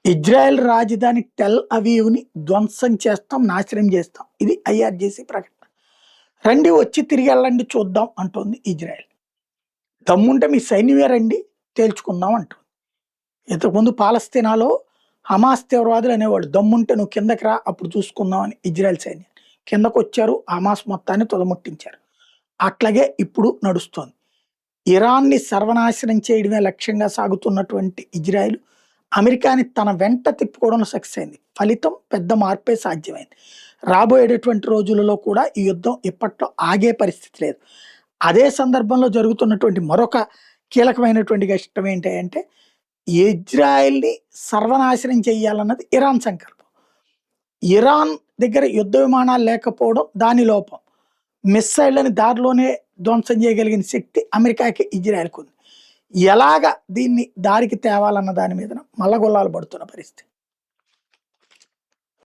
Israel రాజధాని tell అవీవ్‌ని ధ్వంసం చేస్తాం, నాశనం చేస్తాం. ఇది ఐఆర్‌జేసీ ప్రకటన. రండి వచ్చి తిరిగెళ్ళండి చూద్దాం అంటోంది ఇజ్రాయెల్. దమ్ముంటే మీ సైన్యమే రండి తేల్చుకుందాం అంటుంది. ఇంతకుముందు పాలస్తీనాలో హమాస్ తీవ్రవాదులు అనేవాళ్ళు, దమ్ముంటే నువ్వు కిందకి రా అప్పుడు చూసుకుందాం అని ఇజ్రాయెల్ సైన్యం. కిందకొచ్చారు, హమాస్ మొత్తాన్ని తుదముట్టించారు. అట్లాగే ఇప్పుడు నడుస్తోంది. ఇరాన్ని సర్వనాశనం చేయడమే లక్ష్యంగా సాగుతున్నటువంటి ఇజ్రాయెల్ అమెరికాని తన వెంట తిప్పుకోవడంలో సక్సెస్ అయింది. ఫలితం పెద్ద మార్పే సాధ్యమైంది. రాబోయేటటువంటి రోజులలో కూడా ఈ యుద్ధం ఇప్పట్లో ఆగే పరిస్థితి లేదు. అదే సందర్భంలో జరుగుతున్నటువంటి మరొక కీలకమైనటువంటి ఘట్టం ఏంటి అంటే, ఇజ్రాయెల్ని సర్వనాశనం చేయాలన్నది ఇరాన్ సంకల్పం. ఇరాన్ దగ్గర యుద్ధ విమానాలు లేకపోవడం దాని లోపం. మిస్సైళ్ళని దారిలోనే ధ్వంసం చేయగలిగిన శక్తి అమెరికాకి, ఇజ్రాయెల్‌కి ఉంది. ఎలాగ దీన్ని దారికి తేవాలన్న దాని మీద మల్లగొల్లాలు పడుతున్న పరిస్థితి.